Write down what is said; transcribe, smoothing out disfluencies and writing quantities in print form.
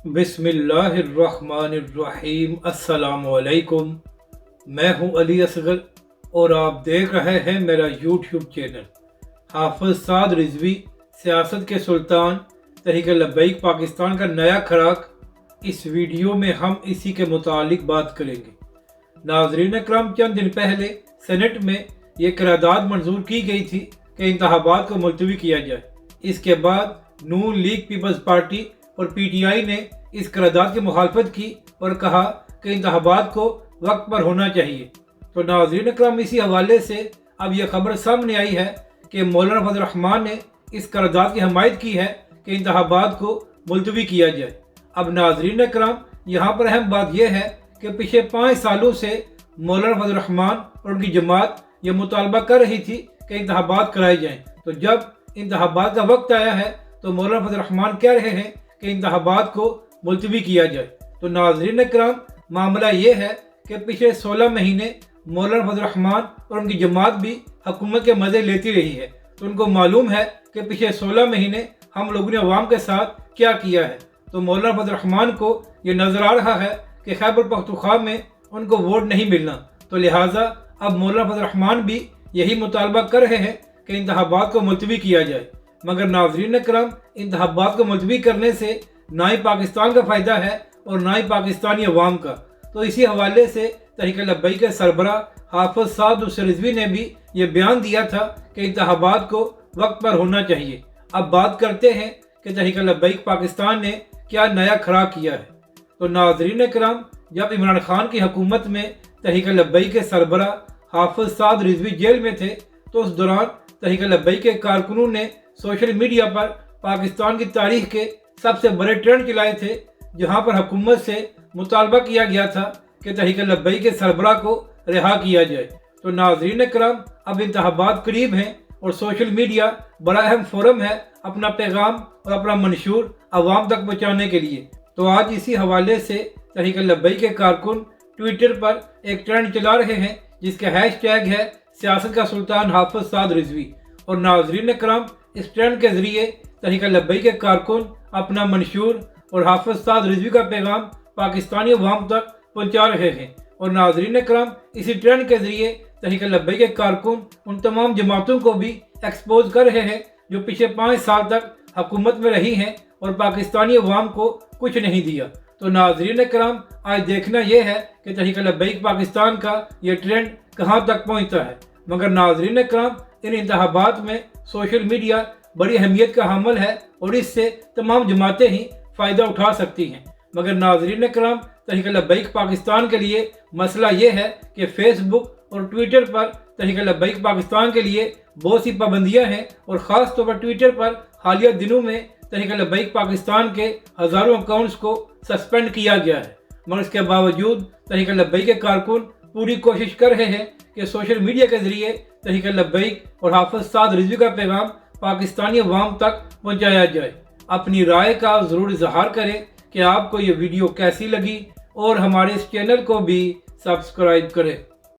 बिस्मिल्लाहिर्रहमानिर्रहीम। अस्सलाम वालेकुम। मैं हूं अली असगर और आप देख रहे हैं मेरा यूट्यूब चैनल। हाफिज साद रिजवी सियासत के सुल्तान तहरीक लब्बैक पाकिस्तान का नया खराक। इस वीडियो में हम इसी के मुतालिक बात करेंगे। नाजरीन अकरम, चंद दिन पहले सेनेट में ये करारदाद मंजूर की गई थी कि इंतखाबात को मुलतवी किया जाए। इसके बाद नून लीग पीपल्स पार्टी और PTI ने इस करारदाद की मुखालफत की और कहा कि इंतखाबात को वक्त पर होना चाहिए। तो नाज़रीन अकरम, इसी हवाले से अब यह खबर सामने आई है कि मौलाना फजल रहमान ने इस करारदाद की हमायत की है कि इंतखाबात को मुलतवी किया जाए। अब नाज़रीन अकरम, यहाँ पर अहम बात यह है कि पिछले 5 सालों से मौलाना फजल रहमान और उनकी जमात यह मुतालबा कर रही थी कि इंतखाबात कराए जाएँ। तो जब इंतखाबात का वक्त आया है तो मौलाना फजल रहमान कह रहे हैं कि इंतखाबात को मुलतवी किया जाए। तो नाज़रीन अकरम, मामला ये है कि पिछले 16 महीने मौलाना फजल रहमान और उनकी जमात भी हुकूमत के मज़े लेती रही है। तो उनको मालूम है कि पिछले 16 महीने हम लोगों ने अवाम के साथ क्या किया है। तो मौलाना फजल रहमान को ये नज़र आ रहा है कि खैबर पख्तूनख्वा में उनको वोट नहीं मिलना। तो लिहाजा अब मौलाना फजल रहमान भी यही मुतालबा कर रहे हैं कि इंतखाबात को मुलतवी किया जाए। मगर नाज़रीन अकरम, इंतखाबात को मुलतवी करने से ना ही पाकिस्तान का फ़ायदा है और ना ही पाकिस्तानी अवाम का। तो इसी हवाले से तहरीक लब्बैक के सरबराह हाफिज साद रिजवी ने भी ये बयान दिया था कि इंतखाबात को वक्त पर होना चाहिए। अब बात करते हैं कि तहरीक लब्बैक पाकिस्तान ने क्या नया खराक किया है। तो नाज़रीन अकरम, जब इमरान खान की हुकूमत में तहरीक लब्बैक के सरबराह हाफिज साद रिजवी जेल में थे तो उस दौरान तहरीक लब्बैक के कारकुनों ने सोशल मीडिया पर पाकिस्तान की तारीख के सबसे बड़े ट्रेंड चलाए थे, जहां पर हुकूमत से मुतालबा किया गया था कि तहरीक लब्बैक के सरबराह को रिहा किया जाए। तो नाज़रीन अकरम, अब इंतखाबात करीब हैं और सोशल मीडिया बड़ा अहम फोरम है अपना पैगाम और अपना मंशूर आवाम तक पहुँचाने के लिए। तो आज इसी हवाले से तहरीक लब्बैक के कारकुन ट्विटर पर एक ट्रेंड चला रहे हैं जिसका हैशटैग है सियासत का सुल्तान हाफिज साद रिजवी। और नाज़रीन अकरम, इस ट्रेंड के जरिए तहरीक लब्बैक के कारकुन अपना मंशूर और हाफिज साद रिजवी का पैगाम पाकिस्तानी अवाम तक पहुँचा रहे हैं। और नाज़रीन अकरम, इसी ट्रेंड के जरिए तहरीक लब्बैक के कारकुन उन तमाम जमातों को भी एक्सपोज कर रहे हैं जो पिछले 5 साल तक हुकूमत में रही हैं और पाकिस्तानी अवाम को कुछ नहीं दिया। तो नाज़रीन अकरम, आज देखना यह है कि तहरीक लब्बैक पाकिस्तान का ये ट्रेंड कहाँ तक पहुँचता है। मगर नाज़रीन अकरम, इन इंतखाबात में सोशल मीडिया बड़ी अहमियत का हामिल है और इससे तमाम जमातें ही फ़ायदा उठा सकती हैं। मगर नाज़रीन अकरम, तहरीक लब्बैक पाकिस्तान के लिए मसला ये है कि फेसबुक और ट्विटर पर तहरीक लब्बैक पाकिस्तान के लिए बहुत सी पाबंदियां हैं और ख़ास तौर पर ट्विटर पर हालिया दिनों में तहरीक लब्बैक पाकिस्तान के हज़ारों अकाउंट्स को सस्पेंड किया गया है। मगर इसके बावजूद तहरीक लब्बैक के कारकुन पूरी कोशिश कर रहे हैं कि सोशल मीडिया के ज़रिए तहरीक लब्बैक और हाफिज साद रिजवी का पैगाम पाकिस्तानी अवाम तक पहुँचाया जाए। अपनी राय का ज़रूर इजहार करें कि आपको ये वीडियो कैसी लगी और हमारे इस चैनल को भी सब्सक्राइब करें।